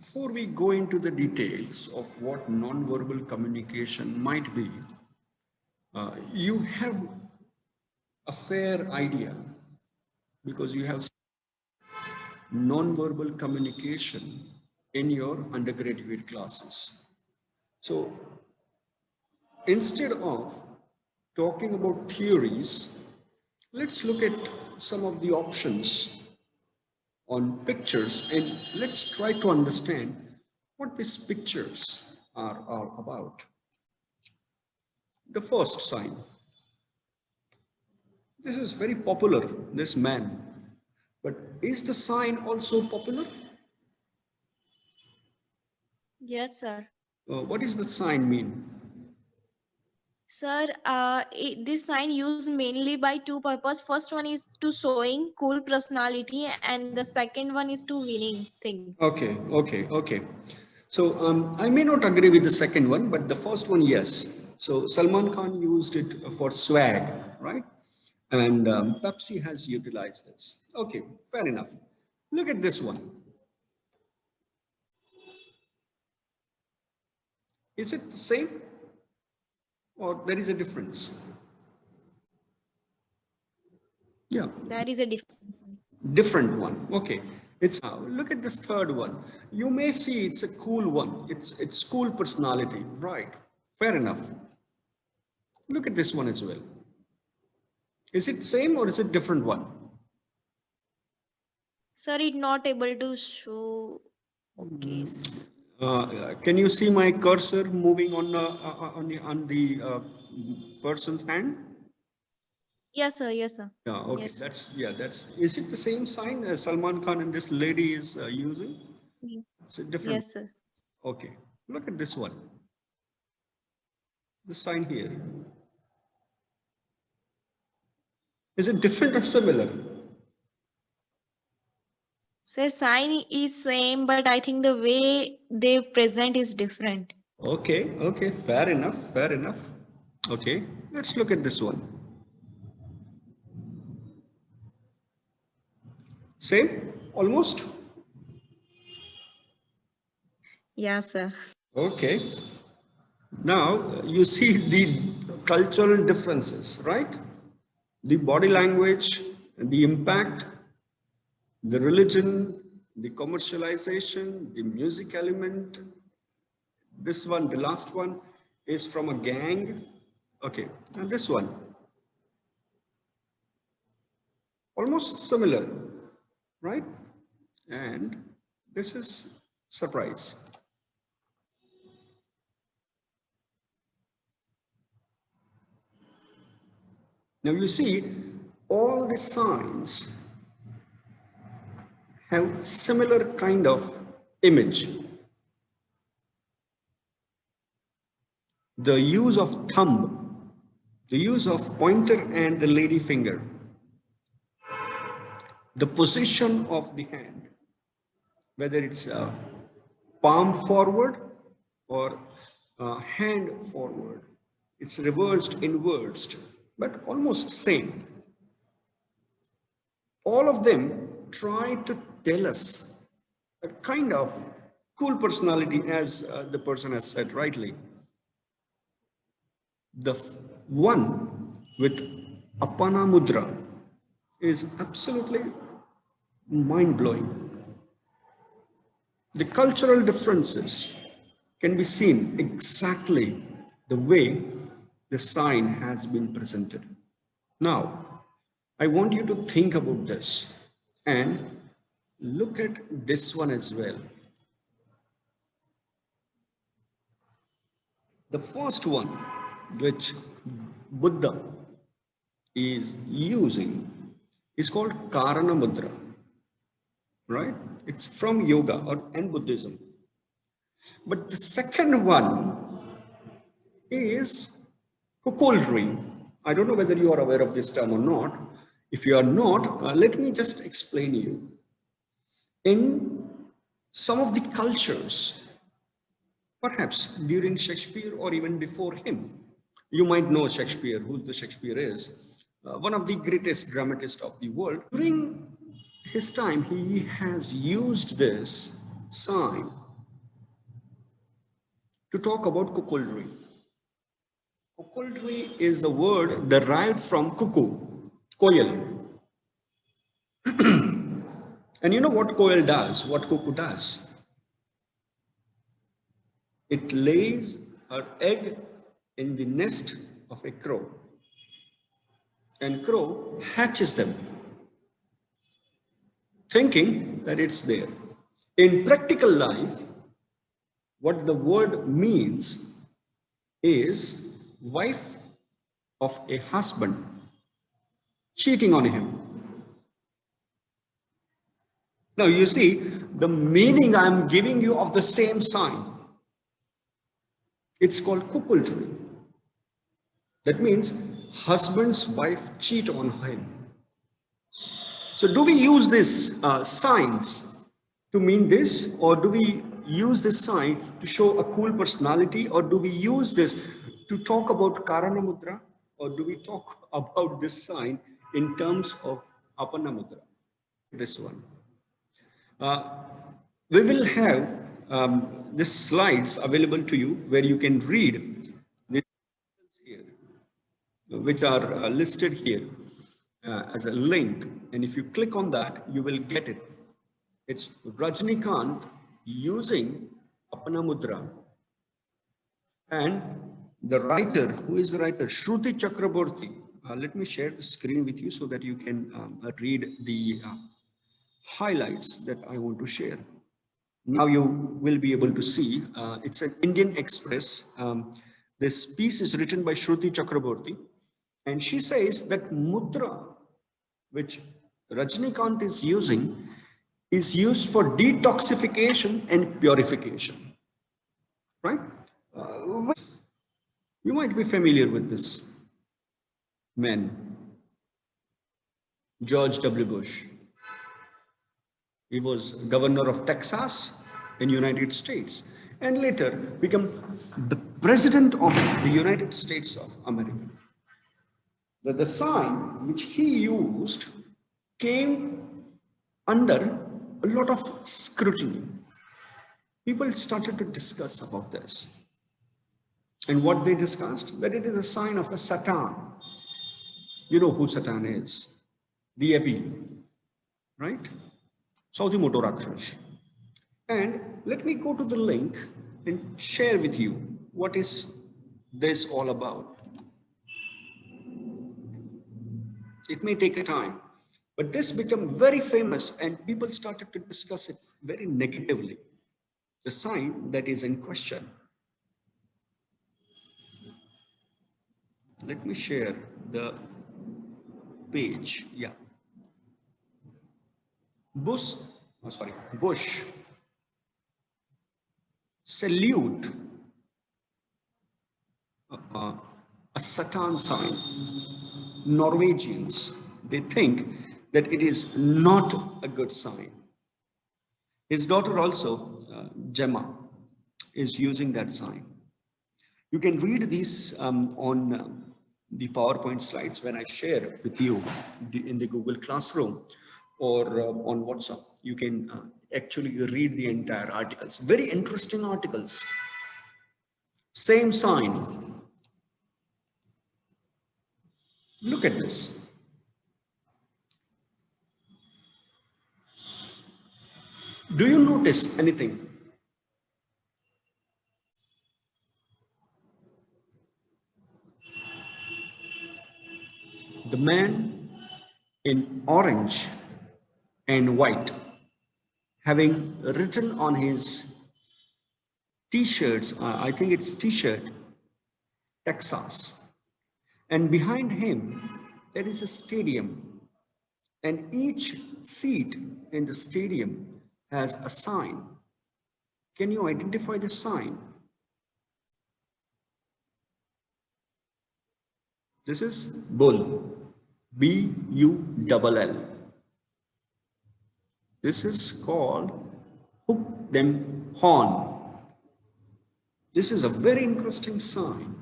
before we go into the details of what non-verbal communication might be, you have a fair idea because you have non-verbal communication in your undergraduate classes. So instead of talking about theories, let's look at some of the options on pictures and let's try to understand what these pictures are about. The first sign. This is very popular, this man. But is the sign also popular? Yes, sir. What does the sign mean? Sir, this sign used mainly by two purposes. First one is to showing cool personality, and the second one is to winning thing. Okay. So I may not agree with the second one, but the first one, yes. So Salman Khan used it for swag, right? And Pepsi has utilized this. Okay, fair enough. Look at this one. Is it the same or there is a difference? Yeah, There is a difference. different one. Okay. It's now look at this third one. You may see it's a cool one. It's cool personality, right? Fair enough. Look at this one as well. Is it same or is it different one? Sir, it not able to show. Okay. Can you see my cursor moving on the person's hand? Yes, sir. Yes, sir. Yeah. Okay. Yes. That's. Is it the same sign as Salman Khan and this lady is using? Yes, It's a different. yes, sir. Okay. Look at this one. The sign here. Is it different or similar? Sir, sign is same, but I think the way they present is different. Okay. Okay. Fair enough. Fair enough. Okay. Let's look at this one. Same. Almost. Yeah, sir. Okay. Now you see the cultural differences, right? The body language, the impact, the religion, the commercialization, the music element. This one, the last one, is from a gang. Okay, and this one, almost similar, right? And this is surprise. Now you see, all the signs have similar kind of image. The use of thumb, the use of pointer and the lady finger, the position of the hand, whether it's palm forward or hand forward, it's reversed, inversed, but almost same. All of them try to tell us a kind of cool personality, as the person has said rightly. The one with Apana Mudra is absolutely mind blowing. The cultural differences can be seen exactly the way the sign has been presented. Now, I want you to think about this and look at this one as well. The first one, which Buddha is using, is called Karana Mudra, right? It's from yoga and Buddhism. But the second one is Kukulri. I don't know whether you are aware of this term or not. If you are not, let me just explain you. In some of the cultures, perhaps during Shakespeare or even before him, you might know Shakespeare, who the Shakespeare is, one of the greatest dramatists of the world. During his time, he has used this sign to talk about cuckoldry. Cuckoldry is the word derived from cuckoo, koel. And you know what koel does, what cuckoo does? It lays her egg in the nest of a crow, and crow hatches them, thinking that it's there. In practical life, what the word means is wife of a husband cheating on him. Now you see the meaning I'm giving you of the same sign. It's called cuckoldry. That means husband's wife cheat on him. So do we use this signs to mean this, or do we use this sign to show a cool personality, or do we use this to talk about Karana Mudra, or do we talk about this sign in terms of Apana Mudra? This one. We will have the slides available to you where you can read this here, which are listed here as a link. And if you click on that, you will get it. It's Rajnikant using Apana Mudra. And the writer, who is the writer? Shruti Chakraborty. Let me share the screen with you so that you can read the highlights that I want to share. Now you will be able to see, it's an Indian Express. This piece is written by Shruti Chakraborty, and she says that mudra, which Rajnikant is using, is used for detoxification and purification, right? You might be familiar with this man, George W. Bush. He was governor of Texas in United States and later became the president of the United States of America. The sign which he used came under a lot of scrutiny. People started to discuss about this. And what they discussed? That it is a sign of a Satan. You know who Satan is. The Epi, right? Saudi Moto Rakshash. And let me go to the link and share with you what is this all about. It may take a time, but this became very famous and people started to discuss it very negatively. The sign that is in question. Let me share the page. Yeah. Bush salute a Satan sign. Norwegians, they think that it is not a good sign. His daughter also, Gemma, is using that sign. You can read these on the PowerPoint slides when I share with you in the Google Classroom or on WhatsApp. You can actually read the entire articles. Very interesting articles. Same sign. Look at this. Do you notice anything? The man in orange and white having written on his t-shirts, I think it's t-shirt, Texas. And behind him, there is a stadium. And each seat in the stadium has a sign. Can you identify the sign? This is bull, B-U-L-L. This is called hook them horn. This is a very interesting sign.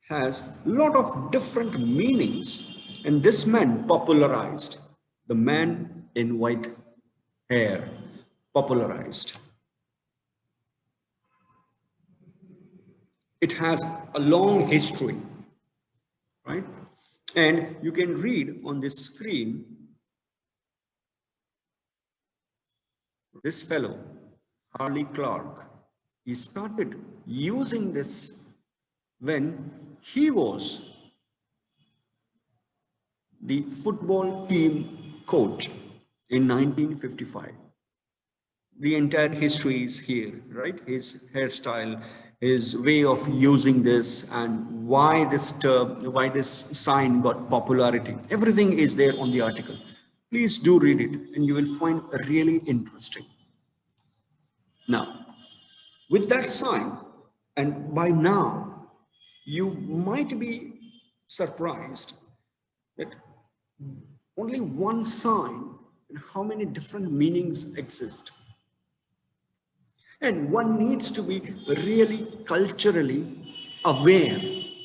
Has a lot of different meanings, and this man popularized. The man in white hair popularized. It has a long history, right? And you can read on this screen, this fellow, Harley Clark, he started using this when he was the football team coach in 1955. The entire history is here, right? His hairstyle, his way of using this, and why this term, why this sign got popularity. Everything is there on the article. Please do read it, and you will find really interesting. Now, with that sign, and by now, you might be surprised that only one sign and how many different meanings exist. And one needs to be really culturally aware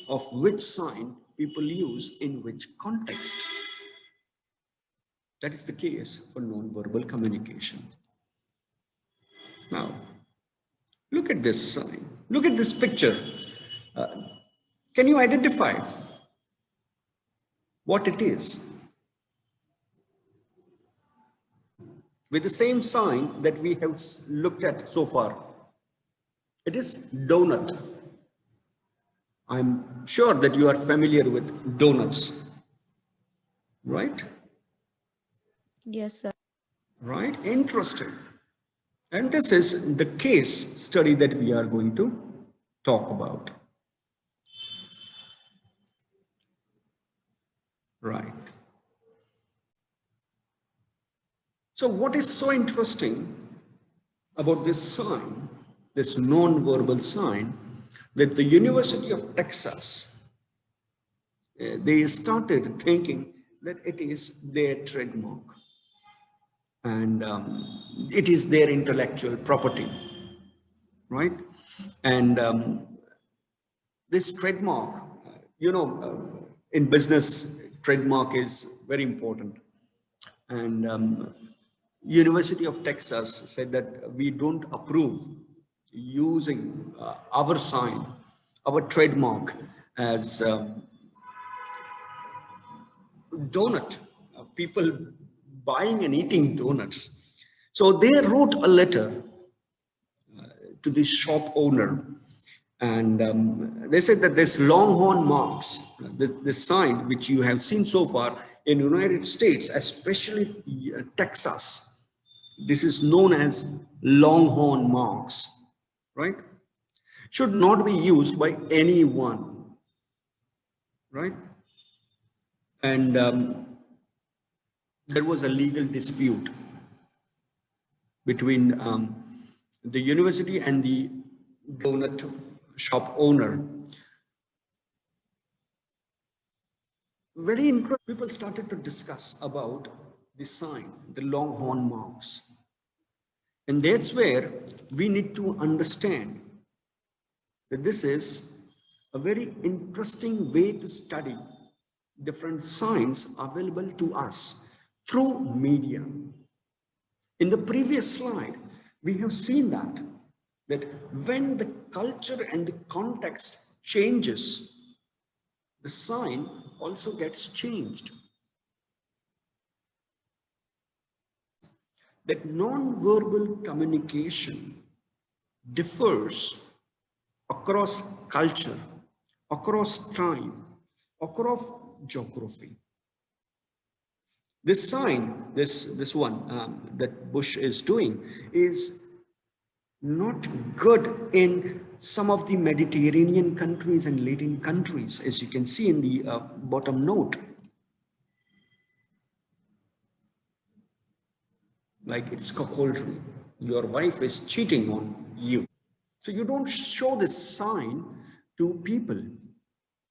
of which sign people use in which context. That is the case for non-verbal communication. Now, look at this sign. Look at this picture. Can you identify what it is? With the same sign that we have looked at so far. It is donut. I'm sure that you are familiar with donuts, right? Yes, sir. Right? Interesting. And this is the case study that we are going to talk about. Right. So what is so interesting about this sign, this non-verbal sign, that the University of Texas, they started thinking that it is their trademark and it is their intellectual property, right? And this trademark, in business, trademark is very important. And University of Texas said that we don't approve using our sign, our trademark as donut, people buying and eating donuts. So they wrote a letter to the shop owner, and they said that this longhorn marks, the sign which you have seen so far in United States, especially Texas, this is known as longhorn marks, right? Should not be used by anyone, right? And there was a legal dispute between the university and the donut shop owner. Very interesting. People started to discuss about the sign, the longhorn marks. And that's where we need to understand that this is a very interesting way to study different signs available to us through media. In the previous slide, we have seen that when the culture and the context changes, the sign also gets changed. That non-verbal communication differs across culture, across time, across geography. This sign, this one that Bush is doing, is not good in some of the Mediterranean countries and Latin countries, as you can see in the bottom note. Like it's cuckoldry. Your wife is cheating on you. So you don't show this sign to people.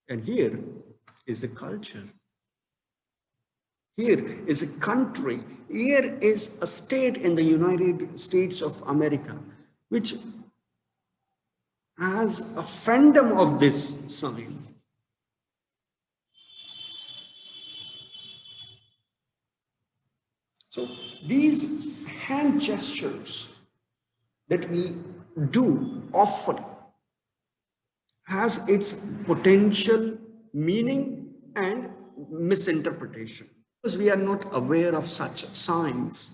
And here is the culture. Here is a country. Here is a state in the United States of America, which has a fandom of this sign. So these hand gestures that we do often has its potential meaning and misinterpretation. Because we are not aware of such signs.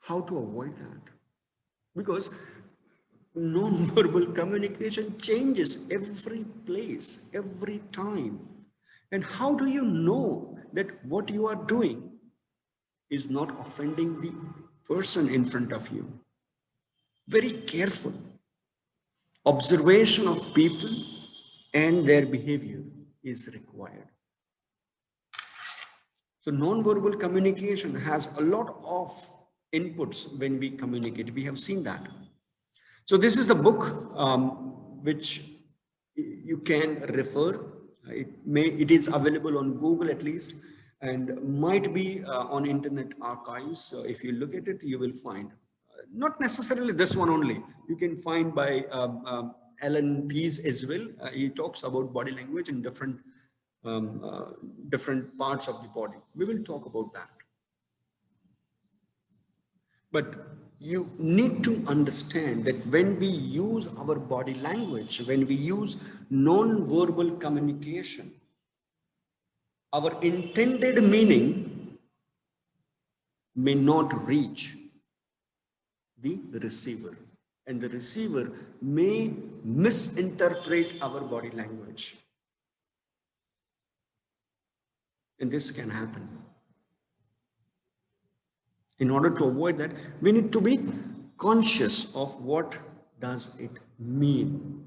How to avoid that? Because non-verbal communication changes every place, every time. And how do you know that what you are doing is not offending the person in front of you? Very careful observation of people and their behavior is required. So non-verbal communication has a lot of inputs when we communicate. We have seen that. So this is the book which you can refer. It is available on Google at least, and might be on Internet Archives. So if you look at it, you will find. Not necessarily this one only. You can find by Alan Pease as well. He talks about body language in different parts of the body. We will talk about that. But you need to understand that when we use our body language, when we use non-verbal communication, our intended meaning may not reach the receiver, and the receiver may misinterpret our body language. And this can happen. In order to avoid that, we need to be conscious of what does it mean.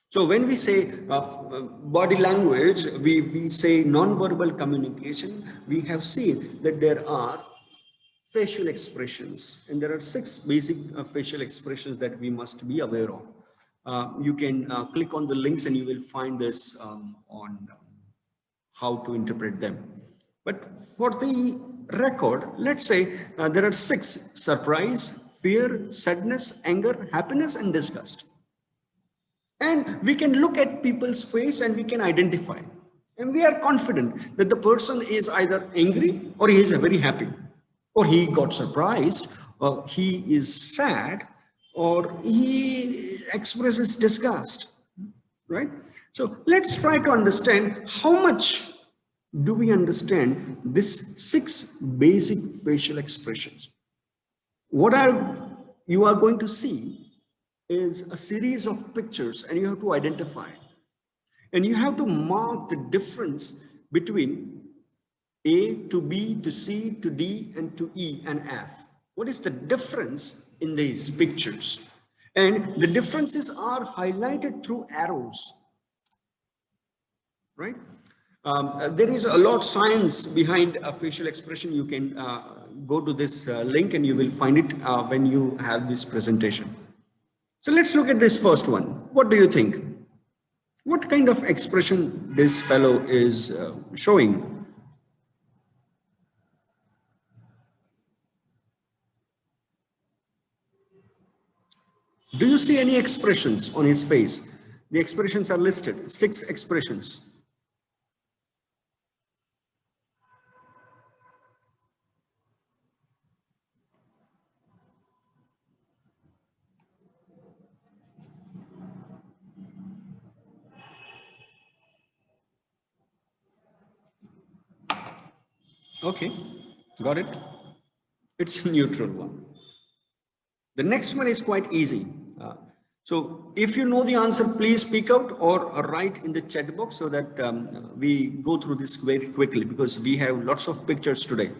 So when we say body language, we say non-verbal communication, we have seen that there are facial expressions, and there are 6 basic facial expressions that we must be aware of. You can click on the links and you will find this on how to interpret them. But for the record, let's say there are 6: surprise, fear, sadness, anger, happiness, and disgust. And we can look at people's face and we can identify. And we are confident that the person is either angry or he is very happy, or he got surprised, or he is sad, or he expresses disgust, right? So let's try to understand how much do we understand these 6 basic facial expressions. What you are going to see is a series of pictures, and you have to identify. And you have to mark the difference between A to B to C to D and to E and F. What is the difference in these pictures? And the differences are highlighted through arrows, right? There is a lot of science behind a facial expression. You can go to this link and you will find it when you have this presentation. So let's look at this first one. What do you think? What kind of expression this fellow is showing? Do you see any expressions on his face? The expressions are listed, 6 expressions. Okay, got it. It's a neutral one. The next one is quite easy. So if you know the answer, please speak out or write in the chat box so that we go through this very quickly, because we have lots of pictures today.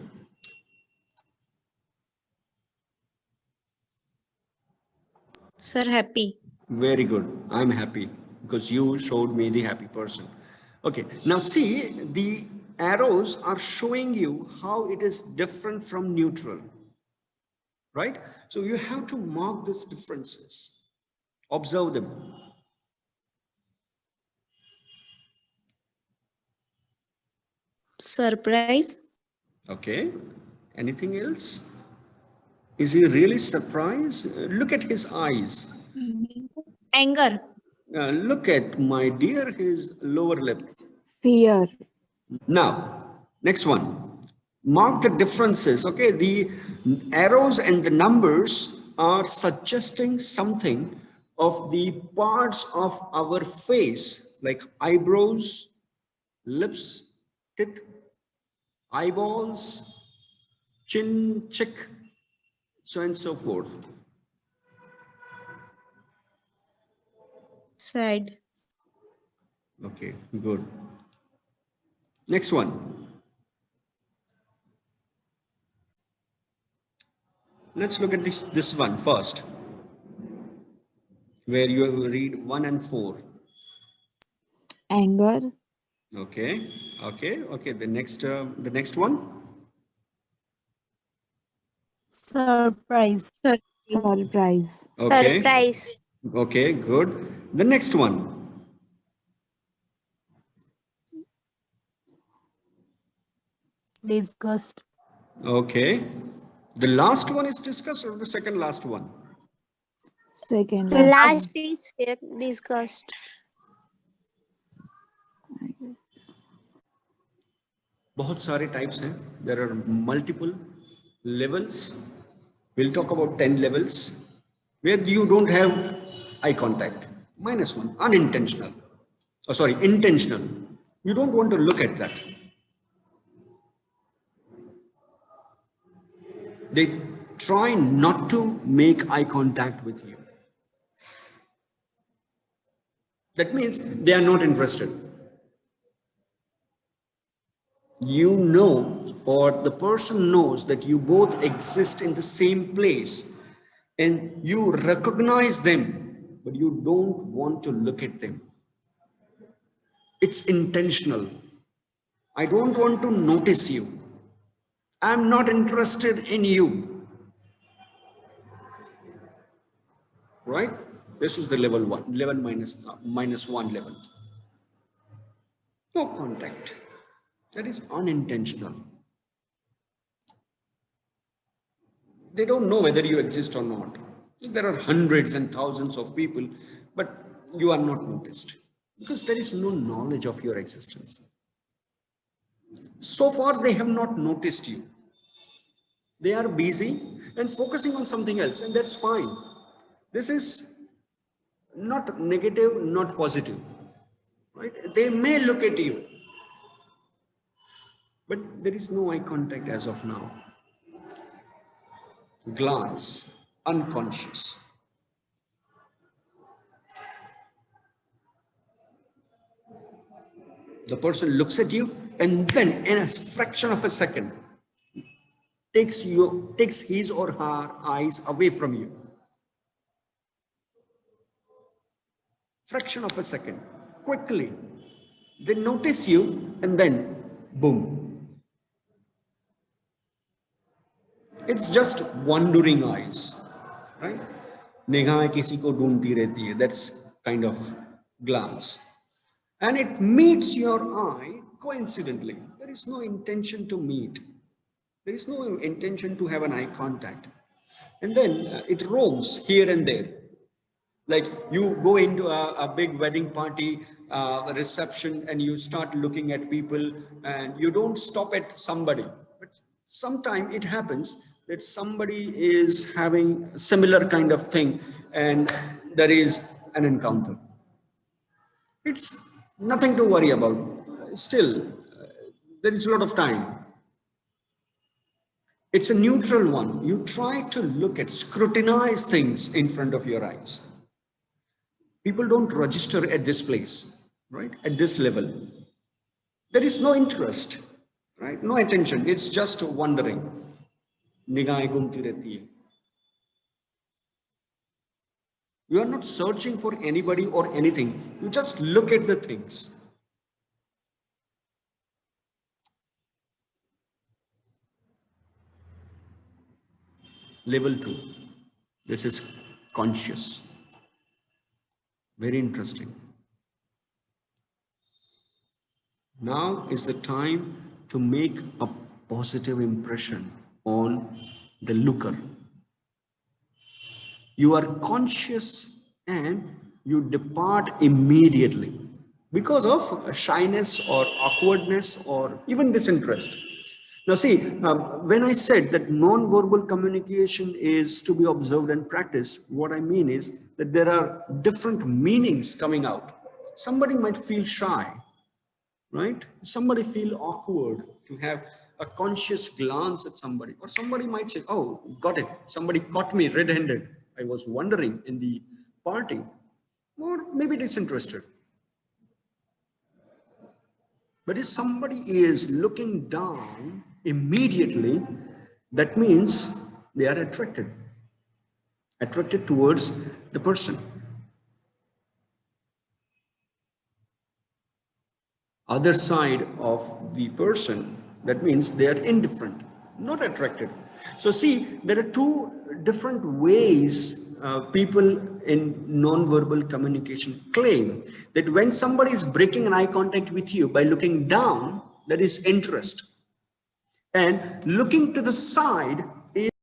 Sir, happy. Very good. I'm happy because you showed me the happy person. Okay, now see, the arrows are showing you how it is different from neutral, right? So you have to mark these differences, observe them. Surprise. Okay, anything else? Is he really surprised? Look at his eyes. Anger. Look at, my dear, his lower lip. Fear. Now, next one. Mark the differences. Okay, the arrows and the numbers are suggesting something of the parts of our face, like eyebrows, lips, teeth, eyeballs, chin, cheek, so and so forth. Sad. Okay, good. Next one. Let's look at this one first, where you read 1 and 4. Anger, Okay, okay. The next one. Surprise. surprise, Okay, Surprise. okay, good. The next one. Disgust. Okay. The last one is discussed, or the second last one? second, Last is disgust. बहुत सारे types हैं. There are multiple levels. We'll talk about 10 levels where you don't have eye contact. -1, unintentional. Oh, sorry, intentional. You don't want to look at that. They try not to make eye contact with you. That means they are not interested. You know, or the person knows that you both exist in the same place and you recognize them, but you don't want to look at them. It's intentional. I don't want to notice you. I'm not interested in you. Right? This is the level 1, level -1 level. No contact. That is unintentional. They don't know whether you exist or not. There are hundreds and thousands of people, but you are not noticed because there is no knowledge of your existence. So far, they have not noticed you. They are busy and focusing on something else, and that's fine. This is not negative, not positive, right? They may look at you, but there is no eye contact as of now. Glance, unconscious. The person looks at you and then in a fraction of a second takes his or her eyes away from you. Fraction of a second, quickly. They notice you and then boom. It's just wandering eyes, right? निगाहें किसी को ढूंढती रहती है. That's kind of glance. And it meets your eye coincidentally. There is no intention to meet. There is no intention to have an eye contact. And then it roams here and there. Like you go into a big wedding party, a reception, and you start looking at people and you don't stop at somebody. But sometime it happens that somebody is having a similar kind of thing and there is an encounter. It's nothing to worry about. Still, there is a lot of time. It's a neutral one. You try to look at, scrutinize things in front of your eyes. People don't register at this place, right? At this level. There is no interest, right? No attention. It's just wandering. Nigahein ghumti rehti hai. You are not searching for anybody or anything. You just look at the things. Level 2. This is conscious. Very interesting. Now is the time to make a positive impression on the looker. You are conscious and you depart immediately because of shyness or awkwardness or even disinterest. Now see, when I said that non-verbal communication is to be observed and practiced, what I mean is that there are different meanings coming out. Somebody might feel shy, right? Somebody feel awkward to have a conscious glance at somebody, or somebody might say, oh, got it. Somebody caught me red-handed. I was wandering in the party, or maybe disinterested. But if somebody is looking down immediately, that means they are attracted towards the person. Other side of the person, that means they are indifferent, not attracted. So see, there are two different ways people in non-verbal communication claim that when somebody is breaking an eye contact with you by looking down, that is interest, and looking to the side